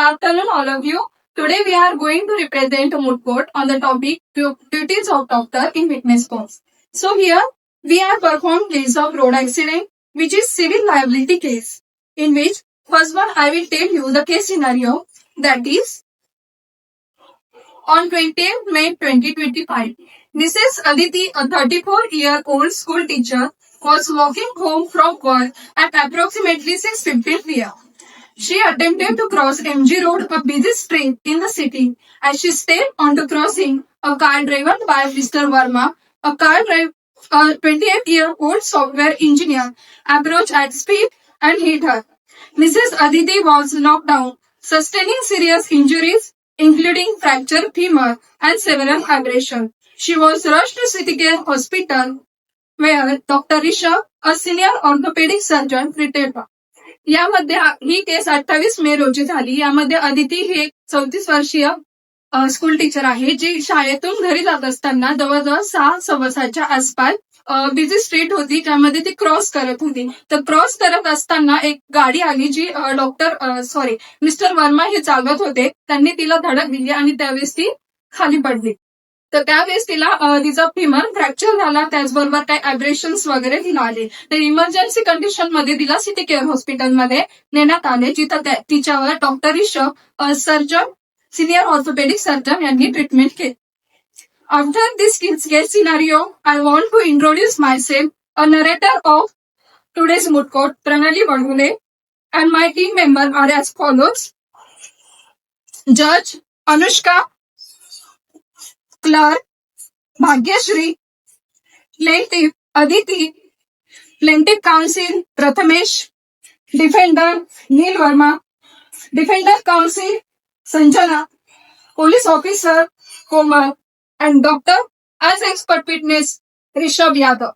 afternoon, all of you. Today we are going to represent a moot court on the topic duties of doctor in witness courts. So here we have performed case of road accident, which is civil liability case, in which first one I will tell you the case scenario, that is on 20th May 2025. Mrs. Aditi, a 34-year-old school teacher, was walking home from work at approximately 6:15 p.m. She attempted to cross MG Road, a busy street in the city. As she stepped onto crossing, a car driven by Mr. Verma, a 28-year-old software engineer, approached at speed and hit her. Mrs. Aditi was knocked down, sustaining serious injuries, including fractured femur and several abrasions. She was rushed to City Care Hospital, where Dr. Rishabh, a senior orthopedic surgeon, treated her. यामध्ये ही case 28 मे रोजी झाली. यामध्ये अदिती ही एक 34 वर्षीय school teacher आहे, जी शाळेतून घरी जात असताना जवळजवळ 6:15च्या आसपास बिझी स्ट्रीट होती, ज्यामध्ये ती क्रॉस करत होती. तर क्रॉस करत असताना एक गाडी आली, जी मिस्टर वर्मा हे चालवत होते. त्यांनी तिला धडक दिली आणि त्यावेळेस ती खाली पडली. तर त्यावेळेस तिचा फिमर फ्रॅक्चर झाला, त्याचबरोबर काही अब्रेशन्स वगैरे तिला आले. तर इमर्जन्सी कंडिशन मध्ये तिला सिटी केअर हॉस्पिटलमध्ये नेण्यात आले, जिथं तिच्यावर doctor Rishabh surgeon, senior orthopaedic surgeon यांनी ट्रीटमेंट केली. After this case scenario, I want to introduce myself, a narrator of today's moot court, Pranali Badhule, and my team member are as follows: Judge Anushka, Clerk Bhagyashri, Plaintiff Aditi, Plaintiff Counsel Prathamesh, Defender Neil Verma, Defender Counsel Sanjana, Police Officer Komal, and Doctor as expert witness Rishabh Yadav.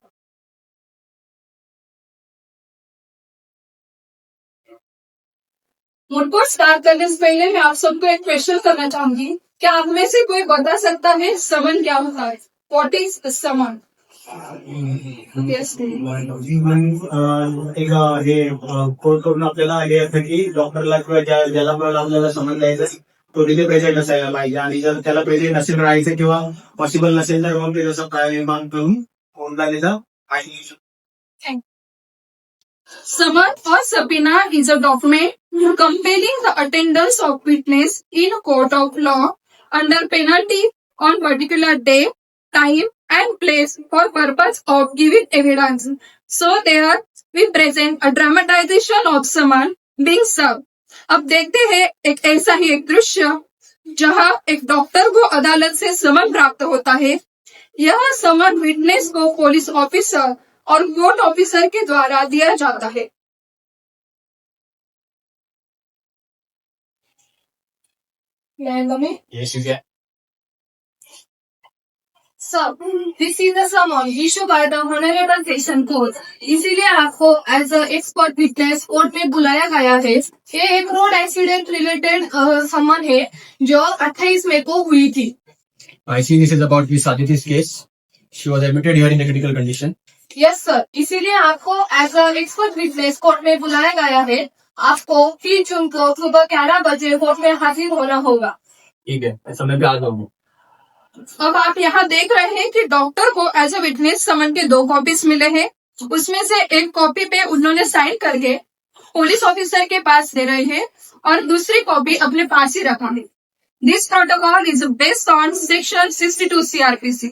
मुझको start करने से पहले मैं आप सबको एक question करना चाहूंगी. क्या आप में से कोई बता सकता है समन क्या होता है? What is someone? येस. एक हे कोर्ट करून आपल्याला हे असतं की डॉक्टरला किंवा ज्याला आपल्याला समज द्यायचं तो तिथे प्रेझेंट असायला पाहिजे, आणि जर त्याला प्रेझेंट नसेल राहायचं किंवा पॉसिबल नसेल तर मग ते जसं काय निर्माण करून होऊन झालेलं आहे. Summon or subpoena is a document compelling the attendance of witness in a court of law under penalty on particular day, time, and place for purpose of giving evidence. So there we present a dramatization of summon being served. अब देखते हैं एक ऐसा ही एक दृश्य जहां एक doctor को अदालत से समन प्राप्त होता है. यह समन विटनेस को पुलिस ऑफिसर और कोर्ट ऑफिसर के द्वारा दिया जाता है. Yes, you get. So, this is the summon issued by the Honorable Session Court. इसीलिए आपको as a expert witness court में बुलाया गया है. ये एक रोड एक्सीडेंट रिलेटेड समन है जो 28 मई को हुई थी. I see this is about Miss Aditi's case. She was admitted here in a critical condition. Yes sir, इसीलिए आपको as a expert witness court में बुलाया गया है. आपको 3 जून को सुबह 11 बजे कोर्ट में हाजिर होना होगा. ठीक है, समय पे आ जाऊंगा. अब आप यहाँ देख रहे हैं कि डॉक्टर को एज अ विटनेस समन के 2 कॉपीज मिले हैं. उसमें से एक कॉपी पे उन्होंने साइन करके पुलिस ऑफिसर के पास दे रहे हैं और दूसरी कॉपी अपने पास ही रखा है. This protocol is based on section 62 CRPC.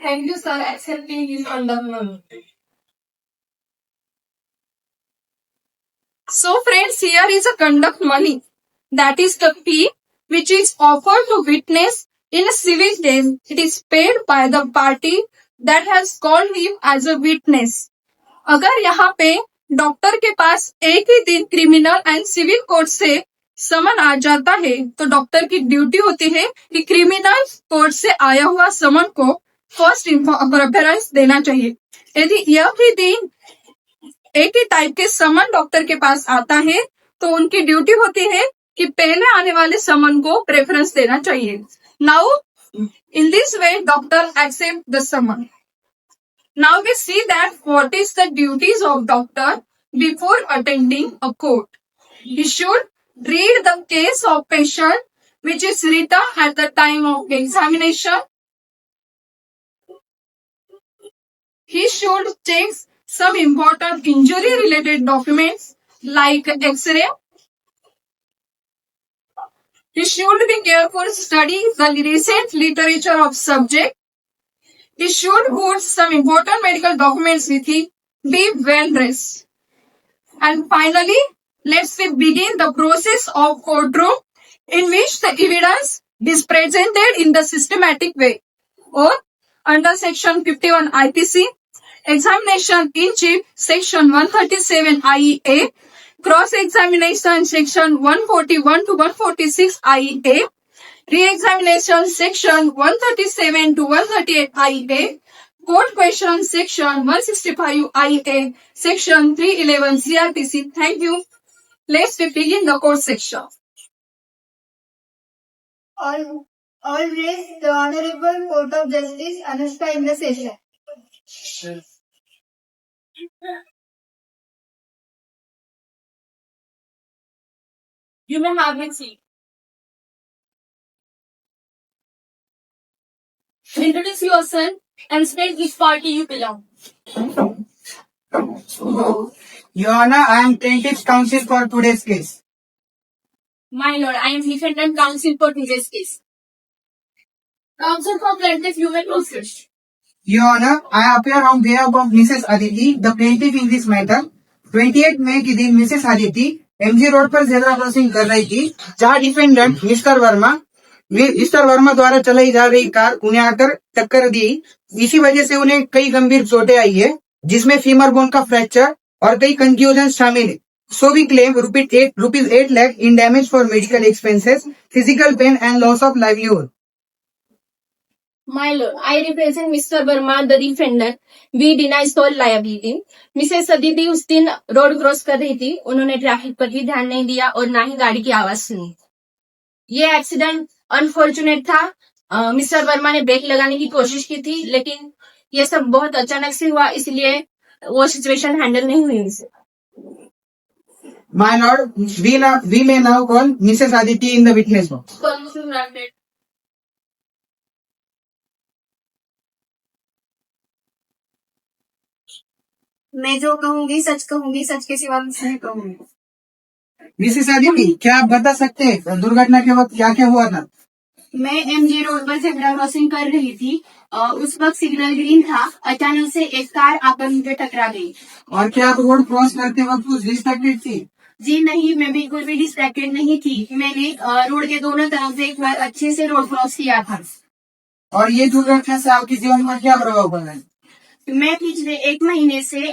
Thank you, sir, accepting his condemnation. So, friends, here is a conduct money. That is the fee which is offered to witness in a civil case. It is paid by the party that has called him as a witness. अगर यहाँ पे doctor के पास एक ही दिन criminal and civil court से समन आ जाता है, तो डॉक्टर की ड्यूटी होती है कि क्रिमिनल कोर्ट से आया हुआ समन को फर्स्ट प्रेफरेंस देना चाहिए. यदि यह भी दिन एक ही टाइप के समन डॉक्टर के पास आता है, तो उनकी ड्यूटी होती है कि पहले आने वाले समन को प्रेफरेंस देना चाहिए. Now in this way doctor accept the summon. Now we see that what is the duties of doctor before attending a court. He should read the case of patient which is written at the time of examination. He should check some important injury related documents like X-ray. He should be careful studying the recent literature of subject. He should put some important medical documents with him. Be well dressed. And finally, let's begin the process of courtroom in which the evidence is presented in the systematic way. Or under section 51 IPC, examination in chief section 137 IEA, cross-examination section 141 to 146 IEA, re-examination section 137 to 138 IEA, court question section 165 IEA, section 311 CRPC. Thank you. Let's begin the court section. All raise the Honorable Court of Justice Anushka in the session. You may have a seat. Introduce yourself and state which party you belong. Your Honor, I am plaintiff's counsel for today's case. My lord, I am defendant counsel for today's case. Counsel for plaintiff, you may proceed. Your Honor, I appear on behalf of Mrs. Aditi, the plaintiff in this matter. 28 मई के दिन Mrs Aditi MG road पर zebra crossing कर रही थी, जहां defendant mister Verma द्वारा चलाई जा रही कार उन्हें आकर टक्कर दी। इसी वजह से उन्हें कई गंभीर चोटें आई है, जिसमें फीमर बोन का फ्रैक्चर और कई कंफ्यूजन शामिल है। So we claim rupees 8 lakh in damage for medical expenses, physical pain and loss of livelihood. My lord, I represent Mr. Verma, the defendant. We deny sole liability. Mrs Aditi उस दिन road cross कर रही थी, उन्होंने traffic पर भी ध्यान नहीं दिया और ना ही गाड़ी की आवाज सुनी। ये एक्सीडेंट अनफॉर्चुनेट था। मिस्टर वर्मा ने ब्रेक लगाने की कोशिश की थी, लेकिन ये सब बहुत अचानक से हुआ, इसलिए वो सिचुएशन हैंडल नहीं हुई उनसे। My lord, we may now call Mrs. Aditi in the witness box. Permission granted. मैं जो कहूंगी सच के सिवा कुछ नहीं कहूंगी। मिसेस आदिति, क्या आप बता सकते हैं दुर्घटना के वक्त क्या क्या हुआ था? मैं एमजी रोड पर जेब्रा क्रॉसिंग कर रही थी। उस वक्त सिग्नल ग्रीन था। अचानक से एक कार आकर मुझे टकरा गई। और क्या आप रोड क्रॉस करते वक्त कुछ डिस्ट्रैक्टेड थी? जी नहीं, मैं बिल्कुल भी डिस्ट्रैक्टेड नहीं थी। मैंने रोड के दोनों तरफ से एक बार अच्छे से रोड क्रॉस किया था। और ये दुर्घटना से आपके जीवन पर क्या प्रभाव पड़ा है? मैं पिछले 1 महीने से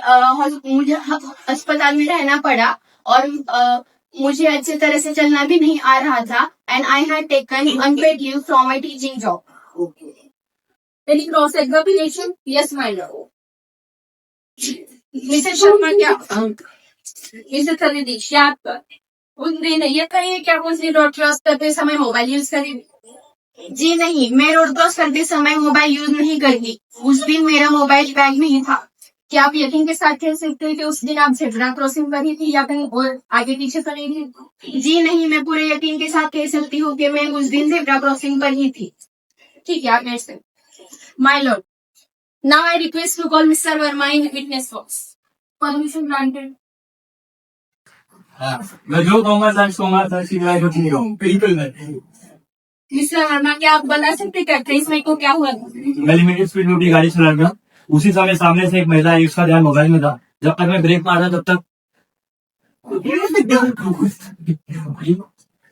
मुझे अस्पताल में रहना पड़ा और मुझे अच्छी तरह से चलना भी नहीं आ रहा था। And I had taken unpaid leave from my teaching job. Any cross examination? Yes, my lord. Mrs Sharma, क्या मिसेस अदिति, क्या आप उस दिन ये कहिए क्या उस दिन रोड क्रॉस करते समय मोबाइल यूज करें? जी नहीं, मैं रोड क्रॉस करते समय मोबाइल यूज नहीं करती। उस दिन मेरा मोबाइल बैग में ही था। क्या आप यकीन के साथ कह सकते हैं कि उस दिन आप जेब्रा क्रॉसिंग पर ही थी या कहीं और आगे पीछे कर रही थी? जी नहीं, मैं पूरे यकीन के साथ कह सकती हूँ कि मैं उस दिन जेब्रा क्रॉसिंग पर ही थी। ठीक है, आप कह सकते। My lord, now I request to call Mr. Verma in witness box. Permission granted. मैं जो कहूँगा सच कहूँगा, सच की बुराई कुछ नहीं कहूँगा, बिल्कुल नहीं। मिस्टर वर्मा, क्या आप बता सकते क्या 23 मई को क्या हुआ? मैं लिमिटेड स्पीड में अपनी गाड़ी चला रहा था। उसी समय सामने से एक महिला आई, उसका ध्यान मोबाइल में था। जब तक मैं ब्रेक मारा तब तक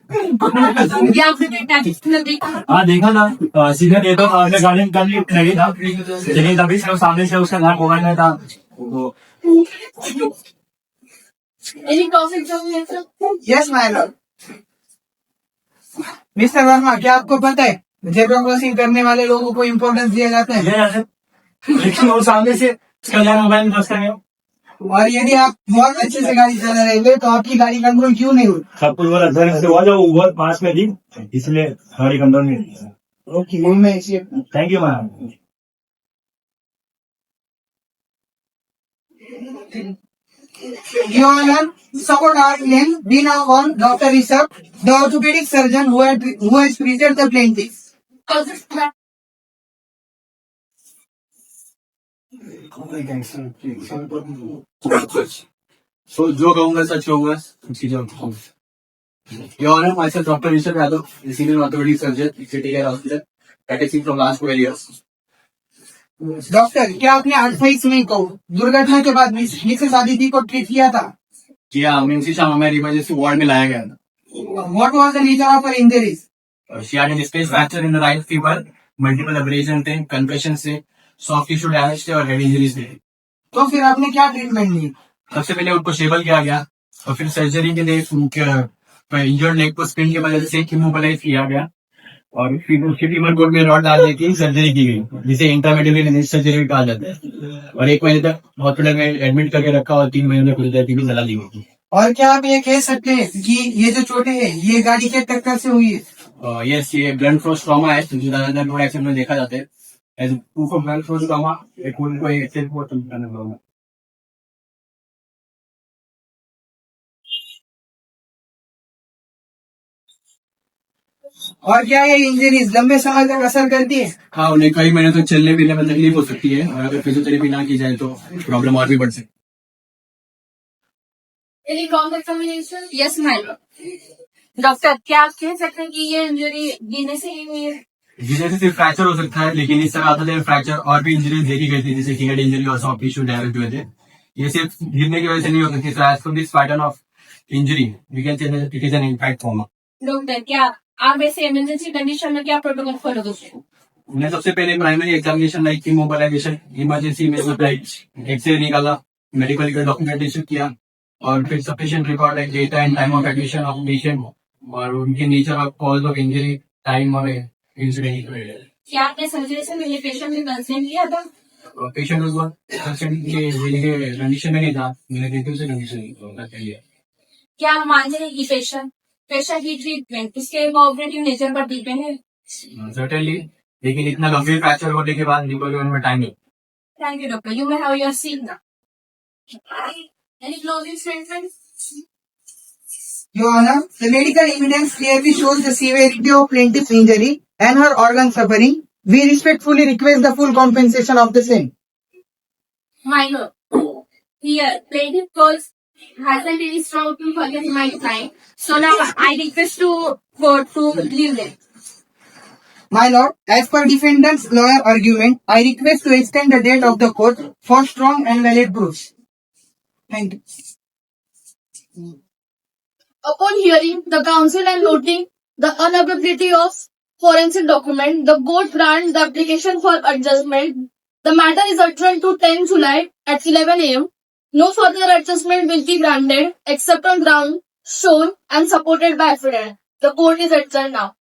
क्या आपने टैक्सी देखा? हाँ देखा था, सीधे देखा था, मैं गाड़ी निकालने लगी था, लेकिन तभी से सामने से उसका ध्यान मोबाइल में था। Any cross examination? Yes my Lord. Mister Verma, क्या आपको पता है जेब्रा क्रॉसिंग करने वाले लोगों को इम्पोर्टेंस दिया जाता है? लेकिन वो सामने से उसका ध्यान मोबाइल में फंस गया। और यदि आप बहुत अच्छे से गाड़ी चला रहे थे तो आपकी गाड़ी कंट्रोल क्यों नहीं हुई? सब कुछ बोला से हुआ, जो बहुत पास में थी, इसलिए गाड़ी कंट्रोल नहीं थी। ओके, मैं इसे thank you ma'am. Your Honor, to support our claim, we now want Dr. Rishabh, the orthopedic surgeon who has treated the plaintiff. So जो कहूंगा सच कहूंगा, चीजें Your Honor, myself Dr. Rishabh Yadav, the senior orthopedic surgeon, City Care Hospital, practicing from last 12 years. Doctor, क्या आपने 28 मई को दुर्घटना के बाद मिसेस आदिति को ट्रीट किया था? किया, मीन्स शाम हमें इमरजेंसी वार्ड में लाया गया था. What was the nature of her injuries? She had a displaced fracture in the right femur, multiple abrasions थे, concussion से, soft tissue damage थे और head injuries थे. तो फिर आपने क्या ट्रीटमेंट ली? सबसे पहले उनको स्टेबल किया गया और फिर सर्जरी के लिए उनके इंजर्ड लेग को स्पिन की वजह से इमोबिलाइज किया गया और फिर उसके फीमर कोड में रॉड डालने की सर्जरी की गई, जिसे इंट्रामेडियल सर्जरी कहा जाता है. और 1 महीने तक हॉस्पिटल में एडमिट करके रखा और 3 महीने में फिजियोथेरेपी की सलाह दी गई. और क्या आप ये कह सकते हैं कि ये जो चोटें हैं ये गाड़ी के टक्कर से हुई है? यस, ये ब्लड फ्लोस ट्रॉमा है, जो ज्यादातर रोड एक्सीडेंट में देखा जाता है. As proof of blood flows trauma एक उनको एक्सीडेंट को करने होगा. और क्या ये इंजरीज लंबे समय तक असर करती है? हाँ, उन्हें कई महीने तक चलने फिरने में तकलीफ हो सकती है और अगर फिजियोथेरेपी ना की जाए तो प्रॉब्लम और भी बढ़ सकती है. Any wrong examination? Yes, ma'am. Doctor, क्या आप कह सकते हैं कि ये इंजरी गिरने से ही हुई है? गिरने से सिर्फ फ्रैक्चर हो सकता है, लेकिन इस तरह आता फ्रैक्चर और भी इंजरी देखी गई थी, जैसे हेड इंजरी और सॉफ्ट टिश्यू डैमेज हुए थे. ये सिर्फ गिरने की वजह से नहीं हो सकती. So as for this pattern of injury, we can say that it is an impact trauma. Doctor, क्या आप ऐसे इमरजेंसी कंडीशन में क्या प्रोटोकॉल फॉलो करते हैं? उन्हें सबसे पहले primary examination like immobilization, emergency में एक्सरे निकाला, मेडिकल डॉक्यूमेंटेशन किया और फिर sufficient record like data and time of admission of patient और उनके nature of cause of injury, time और इंसिडेंट. क्या आपने सर्जरी से पहले पेशेंट ने कंसेंट लिया था? पेशेंट के कंडीशन में नहीं था, मैंने देखते उसे कंडीशन लिया. क्या आप मानते हैं कि पेशेंट की ट्रीटमेंट इसके कोऑपरेटिव नेचर पर डिपेंड है? सर्टेनली, लेकिन इतना गंभीर फ्रैक्चर होने के बाद रिकवरी होने में टाइम लगता है. Thank you doctor. You may have your seat now. Any closing statement? Your Honor, the medical evidence clearly shows the severity of plaintiff's injury and her organ suffering. We respectfully request the full compensation of the same. Minor. Here, plaintiff calls hasn't any strong to forget my client. So now I request to court to leave them. My lord, as per defendant's lawyer argument, I request to extend the date of the court for strong and valid proofs. Thank you. Upon hearing the counsel and noting the unavailability of forensic document, the court grants the application for adjustment. The matter is adjourned to 10 July at 11 a.m. No further adjustment will be granted except on ground shown and supported by evidence. The court is adjourned now.